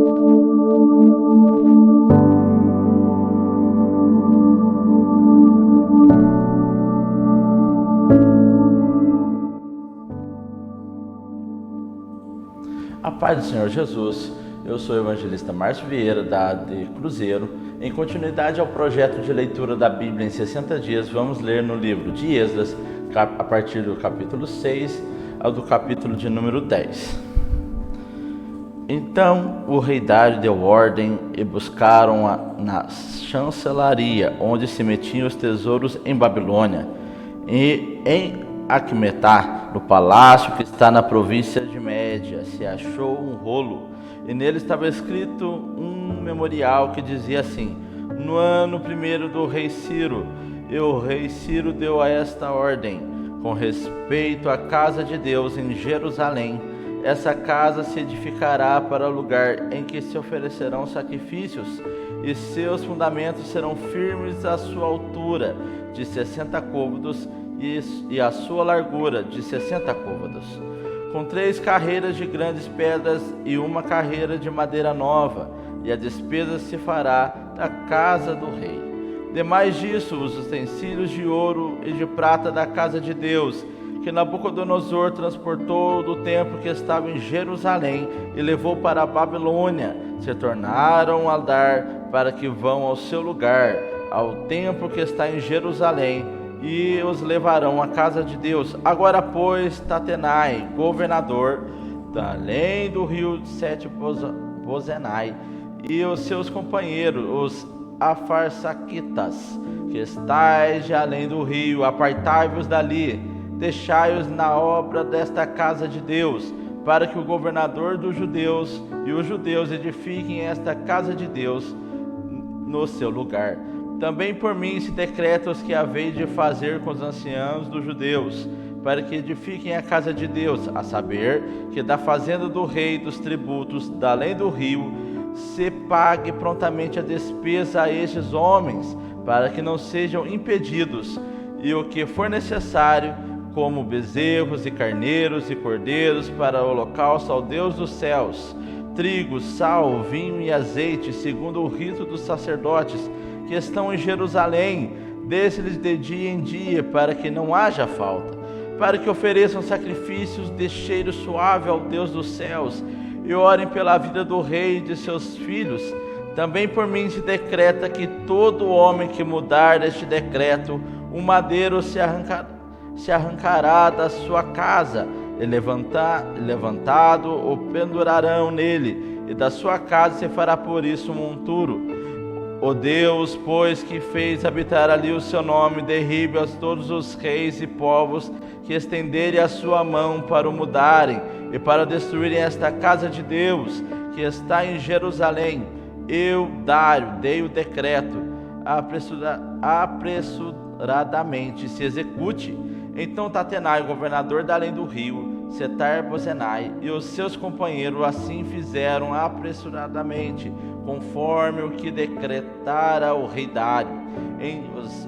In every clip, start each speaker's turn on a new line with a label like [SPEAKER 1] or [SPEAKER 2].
[SPEAKER 1] A paz do Senhor Jesus, eu sou o evangelista Márcio Vieira, da AD Cruzeiro. Em continuidade ao projeto de leitura da Bíblia em 60 dias, vamos ler no livro de Esdras, a partir do capítulo 6 ao do capítulo de número 10. Então o rei Dário deu ordem e buscaram na chancelaria, onde se metiam os tesouros em Babilônia, e em Aqumetá, no palácio que está na província de Média, se achou um rolo, e nele estava escrito um memorial que dizia assim: no ano primeiro do rei Ciro, e o rei Ciro deu a esta ordem, com respeito à casa de Deus em Jerusalém: essa casa se edificará para o lugar em que se oferecerão sacrifícios, e seus fundamentos serão firmes à sua altura de 60 côvados, e a sua largura de 60 côvados, com 3 carreiras de grandes pedras e 1 carreira de madeira nova, e a despesa se fará da casa do rei. Demais disso, os utensílios de ouro e de prata da casa de Deus, que Nabucodonosor transportou do templo que estava em Jerusalém e levou para a Babilônia, se tornaram a dar para que vão ao seu lugar, ao templo que está em Jerusalém, e os levarão à casa de Deus. Agora, pois, Tatenai, governador, além do rio Sete-Bozenai, e os seus companheiros, os Afarsaquitas, que estáis de além do rio, apartai-vos dali, deixai-os na obra desta casa de Deus, para que o governador dos judeus e os judeus edifiquem esta casa de Deus no seu lugar. Também por mim se decreta os que haveis de fazer com os anciãos dos judeus, para que edifiquem a casa de Deus, a saber, que da fazenda do rei dos tributos, da além do rio, se pague prontamente a despesa a estes homens, para que não sejam impedidos, e o que for necessário, como bezerros e carneiros e cordeiros para o holocausto ao Deus dos céus, trigo, sal, vinho e azeite, segundo o rito dos sacerdotes, que estão em Jerusalém, desse-lhes de dia em dia, para que não haja falta, para que ofereçam sacrifícios de cheiro suave ao Deus dos céus, e orem pela vida do rei e de seus filhos. Também por mim se decreta que todo homem que mudar deste decreto, o madeiro se arrancará da sua casa, e levantado o pendurarão nele, e da sua casa se fará por isso um monturo. O Deus, pois, que fez habitar ali o seu nome, derribe a todos os reis e povos que estenderem a sua mão para o mudarem e para destruírem esta casa de Deus, que está em Jerusalém. Eu, Dário, dei o decreto, apressuradamente se execute. Então Tatenai, governador da além do rio, Setar-Bozenai e os seus companheiros assim fizeram apressuradamente, conforme o que decretara o rei Dário.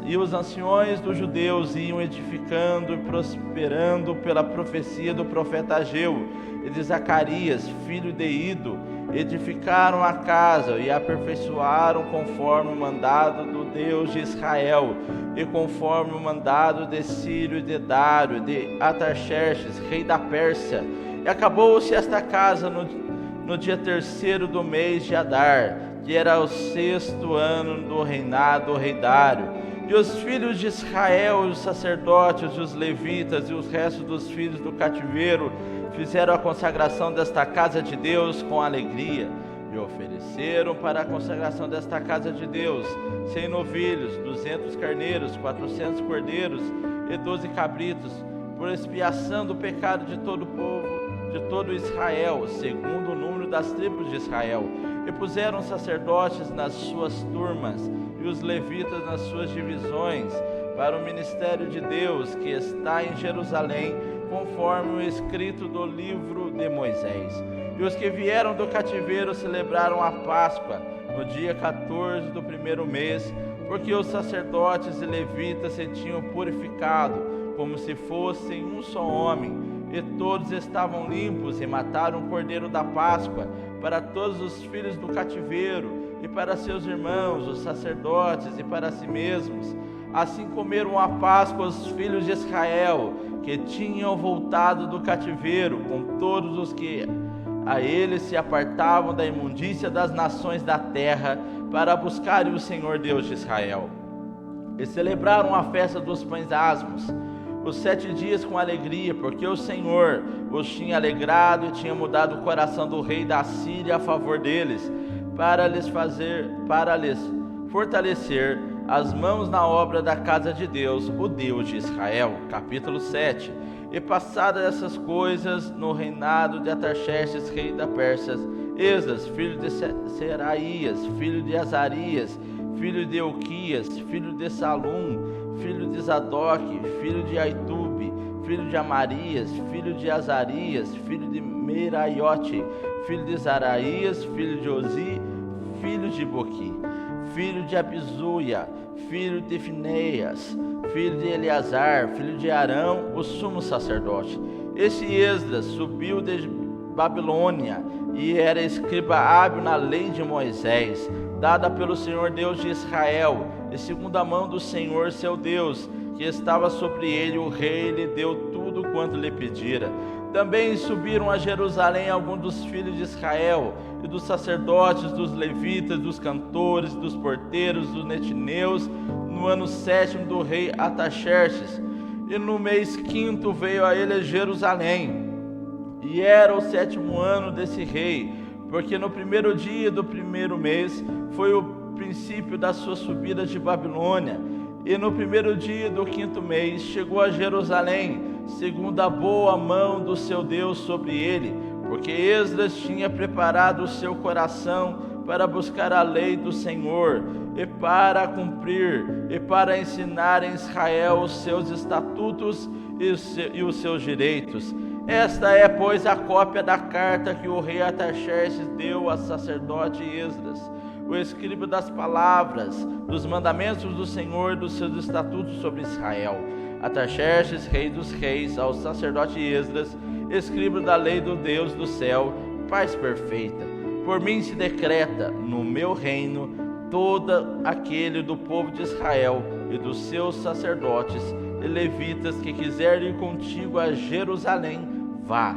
[SPEAKER 1] E os anciões dos judeus iam edificando e prosperando pela profecia do profeta Ageu e de Zacarias, filho de Ido, edificaram a casa e a aperfeiçoaram conforme o mandado do Deus de Israel, e conforme o mandado de Ciro e de Dário, de Artaxerxes, rei da Pérsia. E acabou-se esta casa no dia 3º do mês de Adar, que era o 6º ano do reinado do rei Dário. E os filhos de Israel, os sacerdotes, os levitas e os restos dos filhos do cativeiro fizeram a consagração desta casa de Deus com alegria, e ofereceram para a consagração desta casa de Deus 100 novilhos, 200 carneiros, 400 cordeiros e 12 cabritos, por expiação do pecado de todo o povo, de todo Israel, segundo o número das tribos de Israel. E puseram os sacerdotes nas suas turmas e os levitas nas suas divisões, para o ministério de Deus que está em Jerusalém, conforme o escrito do livro de Moisés. E os que vieram do cativeiro celebraram a Páscoa no dia 14 do 1º mês, porque os sacerdotes e levitas se tinham purificado, como se fossem um só homem, e todos estavam limpos, e mataram o cordeiro da Páscoa, para todos os filhos do cativeiro, e para seus irmãos, os sacerdotes, e para si mesmos. Assim comeram a Páscoa os filhos de Israel, que tinham voltado do cativeiro, com todos os que a eles se apartavam da imundícia das nações da terra, para buscarem o Senhor Deus de Israel. E celebraram a festa dos pães asmos, os 7 dias com alegria, porque o Senhor os tinha alegrado e tinha mudado o coração do rei da Síria a favor deles, para lhes fortalecer as mãos na obra da casa de Deus, o Deus de Israel. Capítulo 7. E passadas essas coisas, no reinado de Artaxerxes, rei da Pérsia, Esdras, filho de Seraías, filho de Azarias, filho de Euquias, filho de Salum, filho de Zadoque, filho de Aitube, filho de Amarias, filho de Azarias, filho de Meraiote, filho de Zaraías, filho de Ozi, filho de Boqui, filho de Abizuia, filho de Fineias, filho de Eleazar, filho de Arão, o sumo sacerdote. Esse Esdras subiu de Babilônia e era escriba hábil na lei de Moisés, dada pelo Senhor Deus de Israel, e segundo a mão do Senhor seu Deus, que estava sobre ele, o rei lhe deu tudo quanto lhe pedira. Também subiram a Jerusalém alguns dos filhos de Israel, e dos sacerdotes, dos levitas, dos cantores, dos porteiros, dos netineus, no ano 7º do rei Artaxerxes. E no mês 5º veio a ele Jerusalém, e era o 7º ano desse rei, porque no 1º dia do 1º mês foi o princípio da sua subida de Babilônia. E no 1º dia do 5º mês chegou a Jerusalém, segundo a boa mão do seu Deus sobre ele, porque Esdras tinha preparado o seu coração para buscar a lei do Senhor, e para cumprir, e para ensinar em Israel os seus estatutos e os seus direitos. Esta é, pois, a cópia da carta que o rei Artaxerxes deu ao sacerdote Esdras, o escriba das palavras, dos mandamentos do Senhor e dos seus estatutos sobre Israel. Artaxerxes, rei dos reis, ao sacerdote Esdras, escriba da lei do Deus do céu, paz perfeita. Por mim se decreta, no meu reino, todo aquele do povo de Israel e dos seus sacerdotes e levitas que quiser ir contigo a Jerusalém, vá.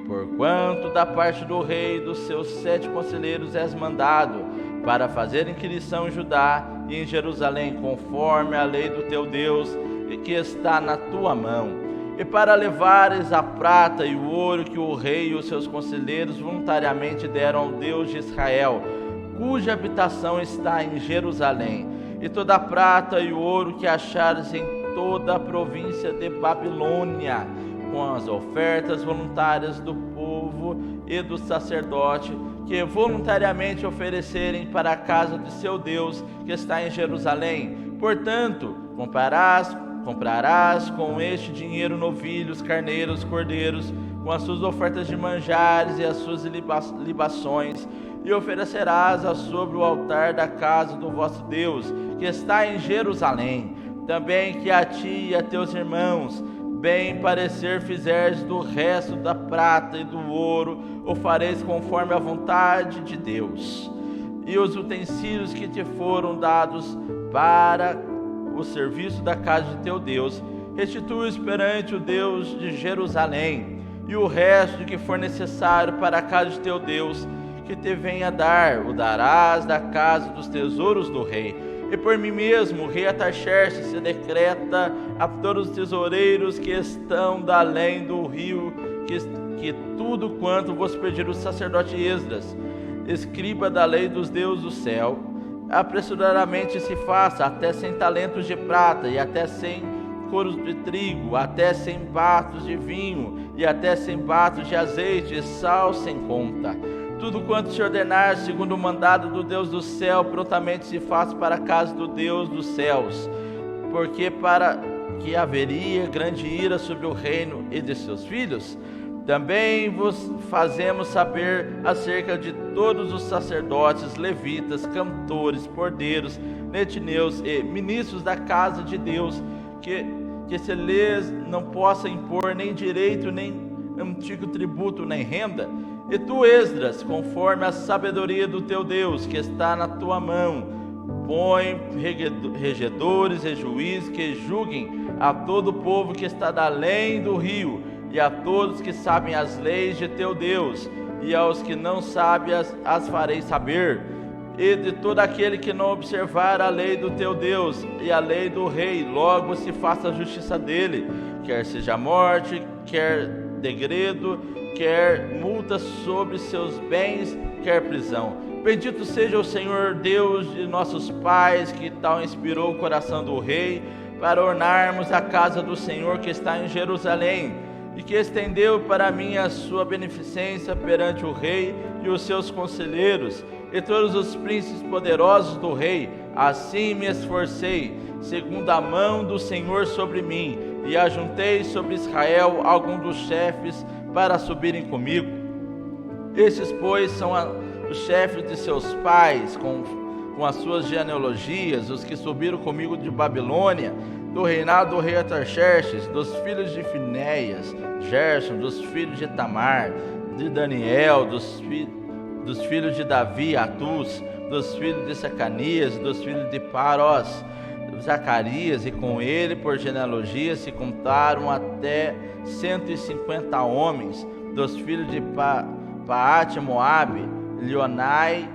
[SPEAKER 1] Porquanto da parte do rei e dos seus 7 conselheiros és mandado, para fazer inquirição em Judá e em Jerusalém, conforme a lei do teu Deus, e que está na tua mão, e para levares a prata e o ouro que o rei e os seus conselheiros voluntariamente deram ao Deus de Israel, cuja habitação está em Jerusalém, e toda a prata e o ouro que achares em toda a província de Babilônia, com as ofertas voluntárias do povo e do sacerdote, que voluntariamente oferecerem para a casa de seu Deus, que está em Jerusalém. Portanto, comprarás com este dinheiro novilhos, carneiros, cordeiros, com as suas ofertas de manjares e as suas libações, e oferecerás sobre o altar da casa do vosso Deus, que está em Jerusalém. Também que a ti e a teus irmãos bem parecer fizeres do resto da prata e do ouro, o fareis conforme a vontade de Deus. E os utensílios que te foram dados para o serviço da casa de teu Deus, restituis perante o Deus de Jerusalém, e o resto que for necessário para a casa de teu Deus, que te venha dar, o darás da casa dos tesouros do rei. E por mim mesmo, o rei Artaxerxes, se decreta a todos os tesoureiros que estão da além do rio, que tudo quanto vos pedir o sacerdote Esdras, escriba da lei dos deuses do céu, apressadamente se faça até 100 talentos de prata, e até 100 coros de trigo, até 100 batos de vinho, e até 100 batos de azeite, e sal sem conta. Tudo quanto se ordenar, segundo o mandado do Deus do céu, prontamente se faz para a casa do Deus dos céus, porque para que haveria grande ira sobre o reino e de seus filhos. Também vos fazemos saber acerca de todos os sacerdotes, levitas, cantores, cordeiros, netineus e ministros da casa de Deus, que se lhes não possa impor nem direito, nem antigo tributo, nem renda, E tu, Esdras, conforme a sabedoria do teu Deus, que está na tua mão, põe regedores e juízes que julguem a todo o povo que está da além do rio, e a todos que sabem as leis de teu Deus, e aos que não sabem as farei saber. E de todo aquele que não observar a lei do teu Deus e a lei do rei, logo se faça a justiça dele, quer seja morte, quer degredo, quer multa sobre seus bens, quer prisão. Bendito seja o Senhor Deus de nossos pais, que tal inspirou o coração do rei para ornarmos a casa do Senhor que está em Jerusalém, e que estendeu para mim a sua beneficência perante o rei e os seus conselheiros e todos os príncipes poderosos do rei. Assim me esforcei, segundo a mão do Senhor sobre mim, e ajuntei sobre Israel alguns dos chefes para subirem comigo. Estes, pois, são os chefes de seus pais, com as suas genealogias, os que subiram comigo de Babilônia, do reinado do rei Artaxerxes, dos filhos de Finéias, Gerson, dos filhos de Tamar, de Daniel, dos filhos de Davi, Atus, dos filhos de Secanias, dos filhos de Parós, Zacarias, e com ele por genealogia se contaram até 150 homens, dos filhos de Paate Moabe, Leonai,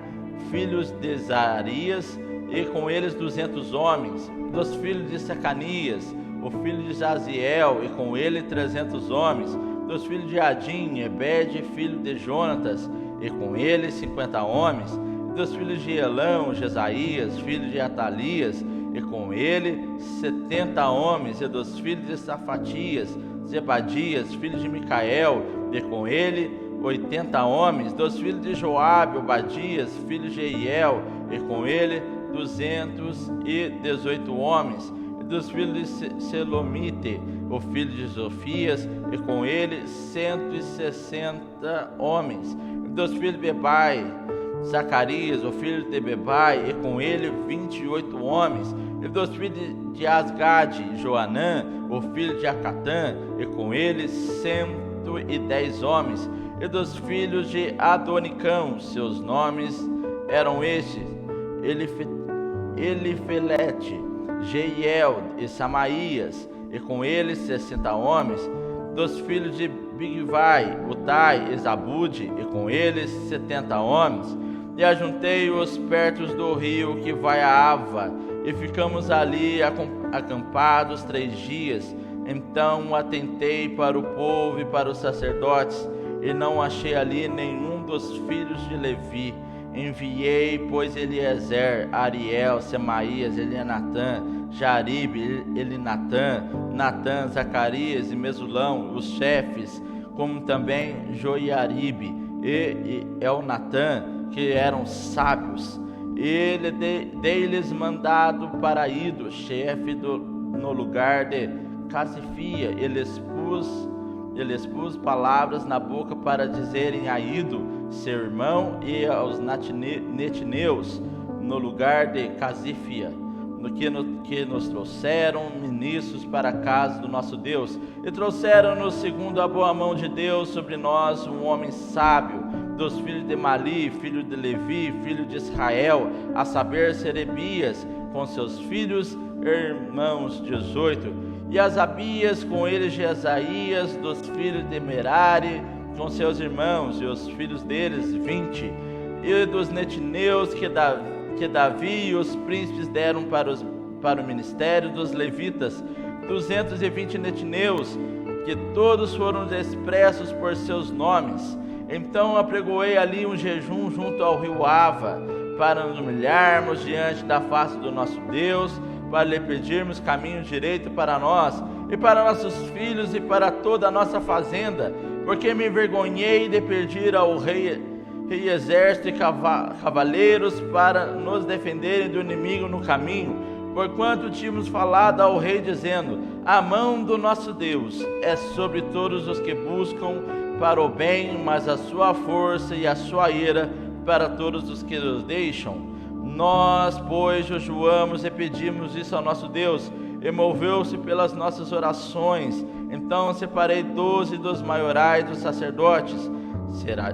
[SPEAKER 1] filhos de Zarias, e com eles 200 homens, dos filhos de Secanias, o filho de Jaziel, e com ele 300 homens, dos filhos de Adim, Ebed, filho de Jonatas, e com ele 50 homens, dos filhos de Elão, Jesaías, filho de Atalias, e com ele 70 homens, e dos filhos de Safatias, Zebadias, filho de Micael, e com ele 80 homens, dos filhos de Joabe, Obadias, filho de Eiel, e com ele 218 homens, e dos filhos de Selomite, o filho de Sofias, e com ele 160 homens, e dos filhos de Bebai, Zacarias, o filho de Bebai, e com ele 28 homens, e dos filhos de Asgade, Joanã, o filho de Acatã, e com ele 110 homens, e dos filhos de Adonicão, seus nomes eram estes: Elifelete, Jeiel e Samaías, e com eles 60 homens, dos filhos de Bigvai, Utai e Zabude, e com eles 70 homens, e ajuntei-os perto do rio que vai a Ava, e ficamos ali acampados 3 dias. Então atentei para o povo e para os sacerdotes, e não achei ali nenhum dos filhos de Levi. Enviei, pois, Eliezer, Ariel, Semaías, Elinatã, Jaribe, Elinatã, Natã, Zacarias e Mesulão, os chefes, como também Joiaribe e Elnatã, que eram sábios. Ele dei-lhes mandado para Ido, chefe no lugar de Casifia. Eles pus palavras na boca para dizerem a Ido, seu irmão, e aos netineus, no lugar de Casifia, no que nos trouxeram ministros para a casa do nosso Deus, e trouxeram-nos, segundo a boa mão de Deus, sobre nós um homem sábio, dos filhos de Mali, filho de Levi, filho de Israel, a saber, Serebias, com seus filhos, irmãos 18, e Asabias, com ele Jesaías, dos filhos de Merari, com seus irmãos, e os filhos deles 20, e dos netineus que Davi e os príncipes deram para o ministério dos levitas, 220 netineus, que todos foram expressos por seus nomes. Então apregoei ali um jejum junto ao rio Ava, para nos humilharmos diante da face do nosso Deus, para lhe pedirmos caminho direito para nós, e para nossos filhos, e para toda a nossa fazenda, porque me envergonhei de pedir ao rei exército e cavaleiros para nos defenderem do inimigo no caminho, porquanto tínhamos falado ao rei, dizendo: a mão do nosso Deus é sobre todos os que buscam para o bem, mas a sua força e a sua ira para todos os que nos deixam. Nós, pois, jejuamos e pedimos isso ao nosso Deus, e moveu-se pelas nossas orações. Então separei 12 dos maiorais dos sacerdotes,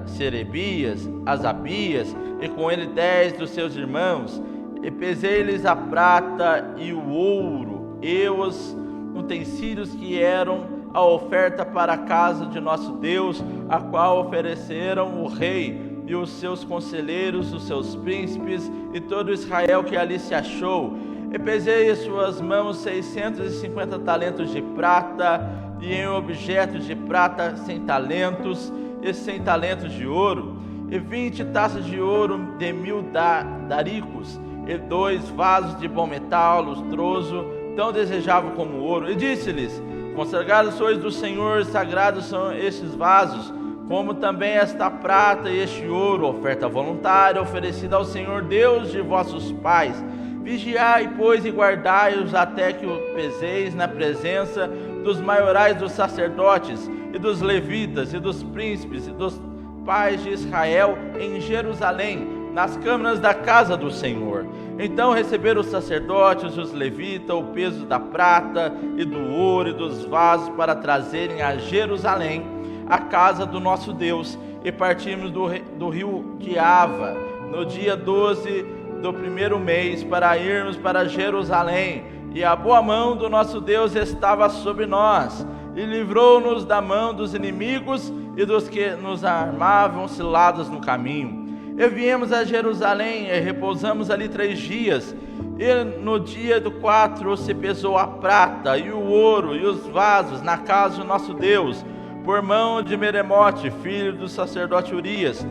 [SPEAKER 1] Serebias, Asabias, e com ele 10 dos seus irmãos. E pesei-lhes a prata e o ouro, e os utensílios que eram a oferta para a casa de nosso Deus, a qual ofereceram o rei e os seus conselheiros, os seus príncipes e todo Israel que ali se achou. E pesei em suas mãos 650 talentos de prata, e em objetos de prata 100 talentos, e 100 talentos de ouro, e 20 taças de ouro de 1000 daricos, e 2 vasos de bom metal, lustroso, tão desejável como ouro. E disse-lhes: consagrados sois do Senhor, sagrados são estes vasos, como também esta prata e este ouro, oferta voluntária oferecida ao Senhor Deus de vossos pais. Vigiai, pois, e guardai-os até que o peseis na presença dos maiorais dos sacerdotes, e dos levitas, e dos príncipes, e dos pais de Israel em Jerusalém, nas câmaras da casa do Senhor. Então receberam os sacerdotes, os levitas, o peso da prata e do ouro e dos vasos para trazerem a Jerusalém, a casa do nosso Deus, e partimos do rio de Ava, no dia 12 do primeiro mês, para irmos para Jerusalém. E a boa mão do nosso Deus estava sobre nós, e livrou-nos da mão dos inimigos e dos que nos armavam ciladas no caminho. E viemos a Jerusalém e repousamos ali 3 dias. E no dia do 4 se pesou a prata e o ouro e os vasos na casa do nosso Deus, por mão de Meremote, filho do sacerdote Urias.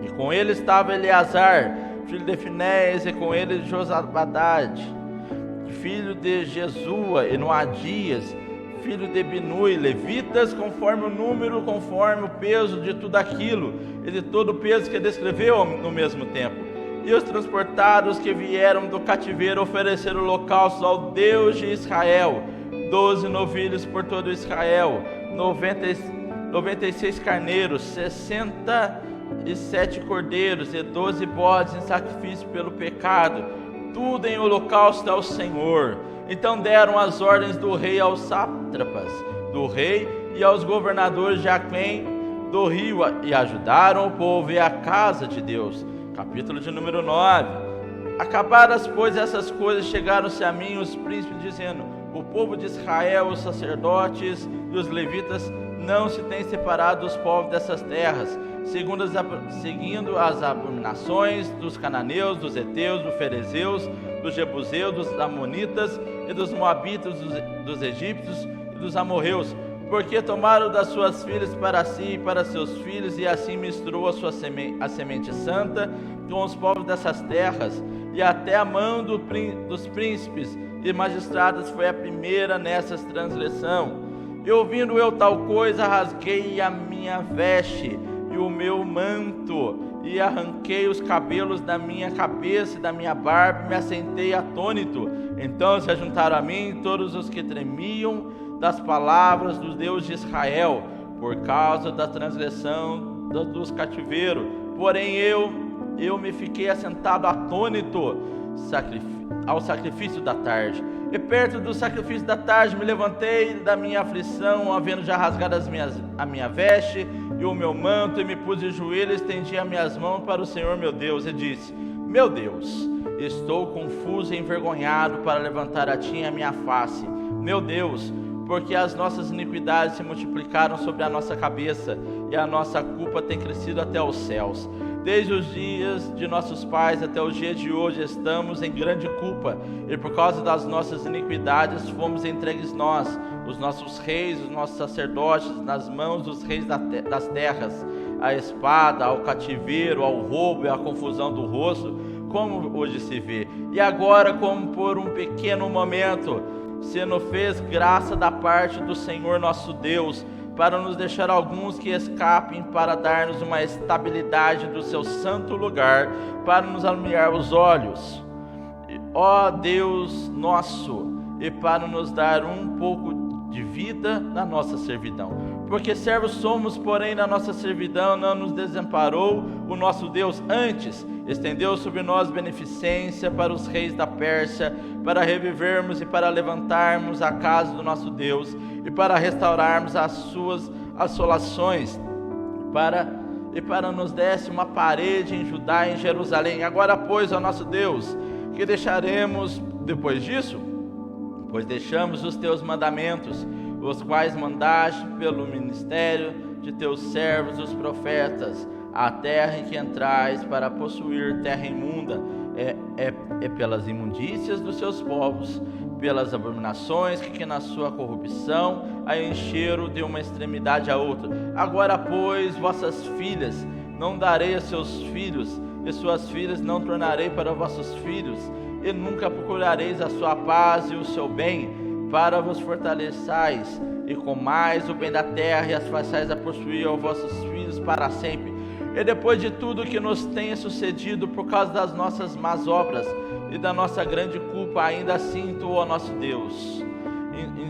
[SPEAKER 1] E com ele estava Eleazar, filho de Finéias, e com ele Josabadade, filho de Jesua, e Noadias, filho de Binui, levitas, conforme o número, conforme o peso de tudo aquilo, e de todo o peso que descreveu no mesmo tempo. E os transportados que vieram do cativeiro ofereceram holocaustos ao Deus de Israel, 12 novilhos por todo Israel, 96 carneiros, 67 cordeiros e 12 bodes em sacrifício pelo pecado, tudo em holocausto ao Senhor. Então deram as ordens do rei aos sátrapas do rei e aos governadores de Aquém do rio, e ajudaram o povo e a casa de Deus. Capítulo de número 9. Acabadas, pois, essas coisas, chegaram-se a mim os príncipes, dizendo: o povo de Israel, os sacerdotes e os levitas não se têm separado dos povos dessas terras, seguindo as abominações dos cananeus, dos heteus, dos ferezeus, dos jebuseus, dos amonitas e dos moabitas, dos egípcios e dos amorreus, porque tomaram das suas filhas para si e para seus filhos, e assim misturou a semente santa com os povos dessas terras, e até a mão dos príncipes e magistrados foi a primeira nessas transgressão. E ouvindo eu tal coisa, rasguei a minha veste e o meu manto, e arranquei os cabelos da minha cabeça e da minha barba, e me assentei atônito. Então se ajuntaram a mim todos os que tremiam das palavras do Deus de Israel, por causa da transgressão dos cativeiros. Porém eu me fiquei assentado atônito ao sacrifício da tarde. E perto do sacrifício da tarde me levantei da minha aflição, havendo já rasgado a minha veste e o meu manto, e me pus de joelhos, estendi as minhas mãos para o Senhor meu Deus, e disse: meu Deus, estou confuso e envergonhado para levantar a ti a minha face. Meu Deus, porque as nossas iniquidades se multiplicaram sobre a nossa cabeça, e a nossa culpa tem crescido até os céus. Desde os dias de nossos pais até os dias de hoje estamos em grande culpa, e por causa das nossas iniquidades fomos entregues nós, os nossos reis, os nossos sacerdotes, nas mãos dos reis das terras, à espada, ao cativeiro, ao roubo e à confusão do rosto, como hoje se vê. E agora, como por um pequeno momento, se nos fez graça da parte do Senhor nosso Deus, para nos deixar alguns que escapem, para dar-nos uma estabilidade do seu santo lugar, para nos alumiar os olhos, ó Deus nosso, e para nos dar um pouco de vida na nossa servidão. Porque servos somos, porém na nossa servidão não nos desamparou o nosso Deus, antes estendeu sobre nós beneficência para os reis da Pérsia, para revivermos e para levantarmos a casa do nosso Deus, e para restaurarmos as suas assolações, para e para nos desse uma parede em Judá e em Jerusalém. Agora, pois, ó nosso Deus, que deixaremos depois disso? Pois deixamos os teus mandamentos, os quais mandaste pelo ministério de teus servos, os profetas, a terra em que entrais para possuir terra imunda, é pelas imundícias dos seus povos, pelas abominações que na sua corrupção a encheram de uma extremidade a outra. Agora, pois, vossas filhas não darei a seus filhos, e suas filhas não tornarei para vossos filhos, e nunca procurareis a sua paz e o seu bem, para vos fortaleçais, e comais o bem da terra, e as façais a possuir aos vossos filhos para sempre. E depois de tudo que nos tenha sucedido por causa das nossas más obras e da nossa grande culpa, ainda assim tu, ó nosso Deus,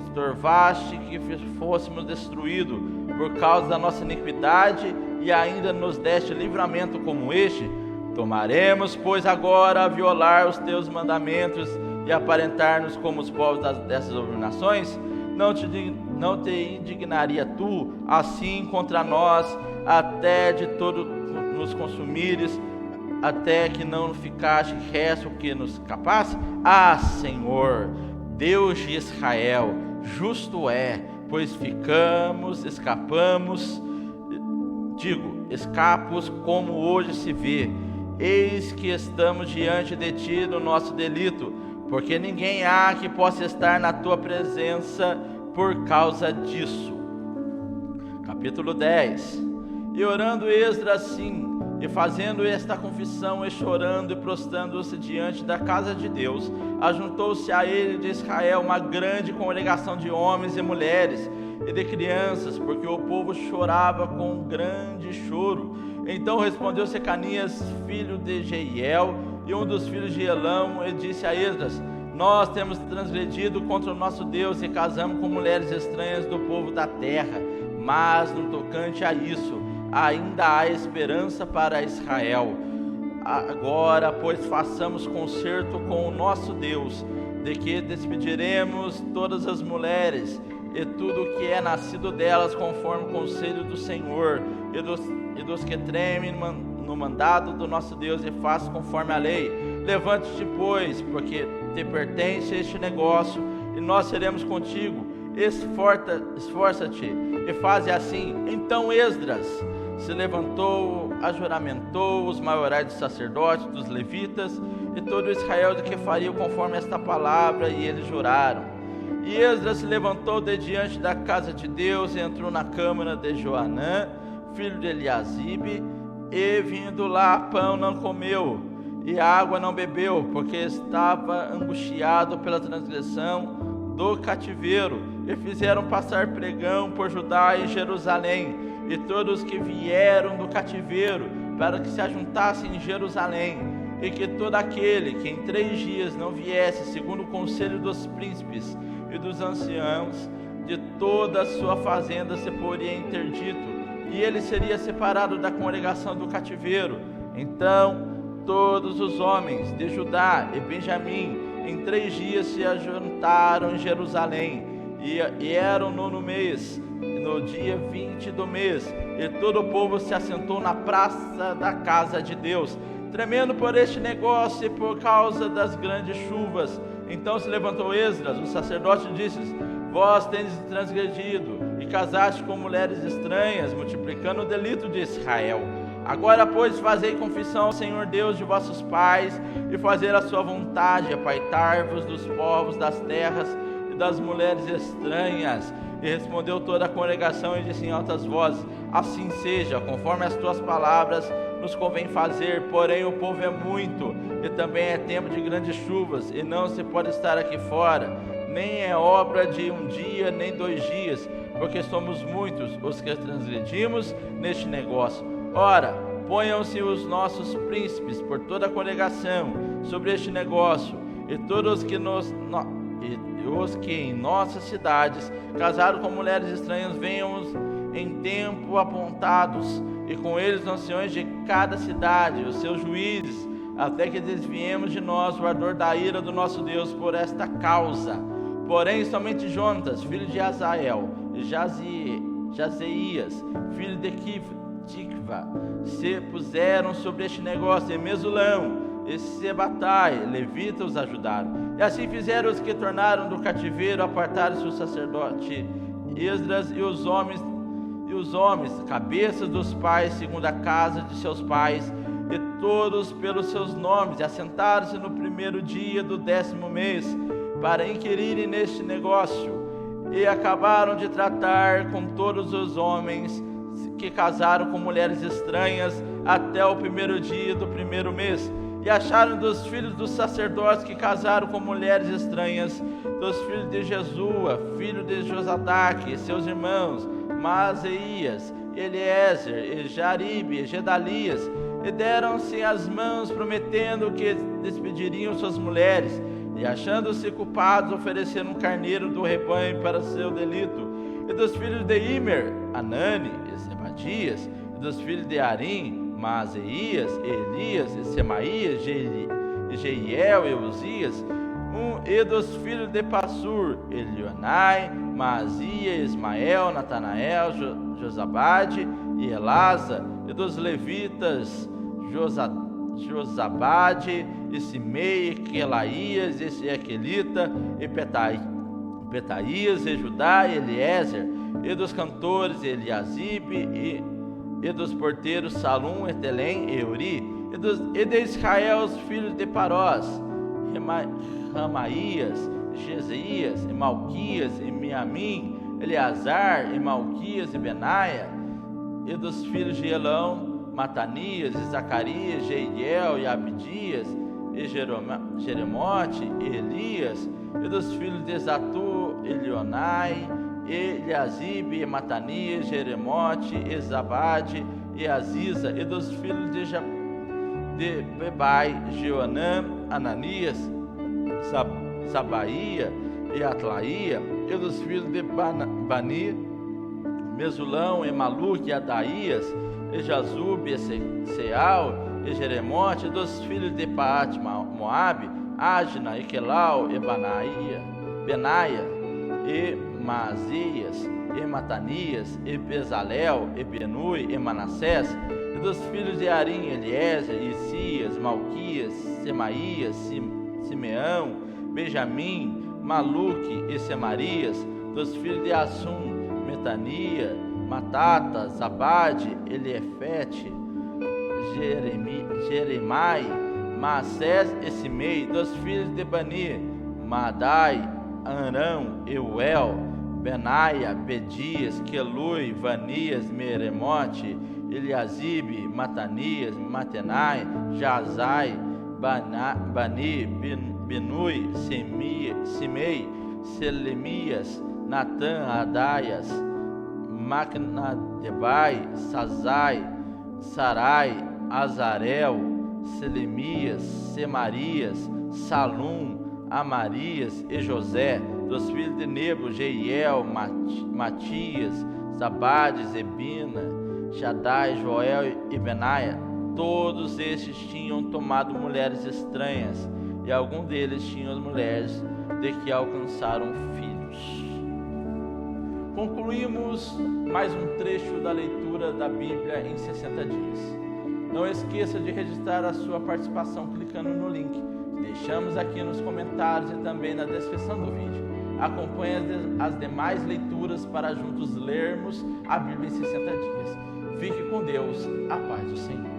[SPEAKER 1] estorvaste que fôssemos destruídos por causa da nossa iniquidade, e ainda nos deste livramento como este. Tomaremos, pois, agora a violar os teus mandamentos e aparentar-nos como os povos dessas abominações? Não te indignaria tu assim contra nós, até de todo nos consumires, até que não ficasse resto que nos escapasse? Ah, Senhor, Deus de Israel, justo é, pois escapos como hoje se vê. Eis que estamos diante de ti no nosso delito, porque ninguém há que possa estar na tua presença por causa disso. Capítulo 10. E orando Esdras assim, e fazendo esta confissão, e chorando e prostrando-se diante da casa de Deus, ajuntou-se a ele de Israel uma grande congregação de homens e mulheres e de crianças, porque o povo chorava com grande choro. Então respondeu Secanias, filho de Jeiel, e um dos filhos de Elão, e disse a Esdras: nós temos transgredido contra o nosso Deus e casamos com mulheres estranhas do povo da terra, mas no tocante a isso, ainda há esperança para Israel. Agora, pois, façamos concerto com o nosso Deus, de que despediremos todas as mulheres e tudo que é nascido delas, conforme o conselho do Senhor, e dos que tremem no mandado do nosso Deus, e façam conforme a lei. Levante-te, pois, porque te pertence este negócio, e nós seremos contigo. Esforça-te e faze assim. Então Esdras se levantou, ajuramentou os maiorais dos sacerdotes, dos levitas, e todo Israel de que faria conforme esta palavra, e eles juraram. E Esdras se levantou de diante da casa de Deus, e entrou na câmara de Joanã, filho de Eliasibe, e vindo lá pão não comeu, e água não bebeu, porque estava angustiado pela transgressão do cativeiro. E fizeram passar pregão por Judá e Jerusalém, e todos que vieram do cativeiro, para que se ajuntassem em Jerusalém, e que todo aquele que em 3 dias não viesse, segundo o conselho dos príncipes e dos anciãos, de toda a sua fazenda se poria interdito, e ele seria separado da congregação do cativeiro. Então todos os homens de Judá e Benjamim em 3 dias se ajuntaram em Jerusalém, e era o 9º mês, no dia 20 do mês, e todo o povo se assentou na praça da casa de Deus, tremendo por este negócio e por causa das grandes chuvas. Então se levantou Esdras, o sacerdote, e disse: vós tendes transgredido e casaste com mulheres estranhas, multiplicando o delito de Israel. Agora, pois, fazei confissão ao Senhor Deus de vossos pais, e fazer a sua vontade, apaitar-vos dos povos das terras e das mulheres estranhas. E respondeu toda a congregação e disse em altas vozes: assim seja, conforme as tuas palavras nos convém fazer. Porém o povo é muito, e também é tempo de grandes chuvas, e não se pode estar aqui fora, nem é obra de 1 dia, nem 2 dias, porque somos muitos os que transgredimos neste negócio. Ora, ponham-se os nossos príncipes por toda a congregação sobre este negócio, e todos os que em nossas cidades casaram com mulheres estranhas venham em tempo apontados, e com eles os anciões de cada cidade, os seus juízes, até que desviemos de nós o ardor da ira do nosso Deus por esta causa. Porém somente Jonatas, filho de Azael, e Jazeias, filho de Tikva se puseram sobre este negócio, e Mesulão e Sebatai, levitas, os ajudaram. E assim fizeram os que tornaram do cativeiro, apartaram-se o sacerdote Esdras e os homens, cabeças dos pais, segundo a casa de seus pais, e todos pelos seus nomes, e assentaram-se no primeiro dia do 10º mês, para inquirirem neste negócio. E acabaram de tratar com todos os homens que casaram com mulheres estranhas até o primeiro dia do 1º mês. E acharam dos filhos dos sacerdotes que casaram com mulheres estranhas, dos filhos de Jesua, filho de Josadaque, e seus irmãos, Maaseias, Eliezer, e Jaribe, e Gedalias, e deram-se as mãos, prometendo que despediriam suas mulheres, e achando-se culpados, ofereceram um carneiro do rebanho para seu delito. E dos filhos de Imer, Anani, e Zebadias, e dos filhos de Arim, Maaseias, Elias, e Semaías, Jeiel e Uzias, e dos filhos de Passur, Elionai, Maazia, Ismael, Natanael, Josabade e Elasa, e dos levitas, Josabade, e Simei, Quelaías, e Aquelita, e Petaías, e Judá, e Eliezer, e dos cantores, Eliasibe, e dos porteiros, Salum, Etelém, e Uri, e de Israel, os filhos de Parós, Ramaías, Jezeias, e Malquias, e Miamim, Eleazar, e Malquias, e Benaia, e dos filhos de Elão, Matanias, e Zacarias, Jeiel, e Abdias, e Jeremote, e Elias, e dos filhos de Zatu, Elionai, Eliasibe, e Matanias, Jeremote, e Zabade, e Aziza, e dos filhos de Bebai, Jeonã, Ananias, Sabaía e Atlaía, e dos filhos de Bani, Mesulão, e Maluque, e Adaías, e Jazube, e Seal, e Jeremote, e dos filhos de Paat Moabe, Agna, e Quelau, e Benaia, e Maasias, e Matanias, e Bezalel, e Benui, e Manassés, e dos filhos de Arim, Eliezer, Isias, Malquias, Semaías, Simeão, Benjamim, Maluque e Semarias, dos filhos de Assum, Metania, Matata, Zabade, Eliefete, Jeremai, Maassés e Simei, dos filhos de Bani, Madai, Arão, Euel, Benaia, Bedias, Quelui, Vanias, Meremote, Eliasibe, Matanias, Matenai, Jazai, Bani, Benui, Simei, Selemias, Natã, Adaias, Macnadebai, Sazai, Sarai, Azarel, Selemias, Semarias, Salum, Amarias e José, dos filhos de Nebo, Jeiel, Matias, Zabade, Zebina, Shaddai, Joel e Benaia. Todos estes tinham tomado mulheres estranhas, e algum deles tinham mulheres de que alcançaram filhos. Concluímos mais um trecho da leitura da Bíblia em 60 dias. Não esqueça de registrar a sua participação clicando no link que deixamos aqui nos comentários e também na descrição do vídeo. Acompanhe as demais leituras para juntos lermos a Bíblia em 60 dias. Fique com Deus, a paz do Senhor.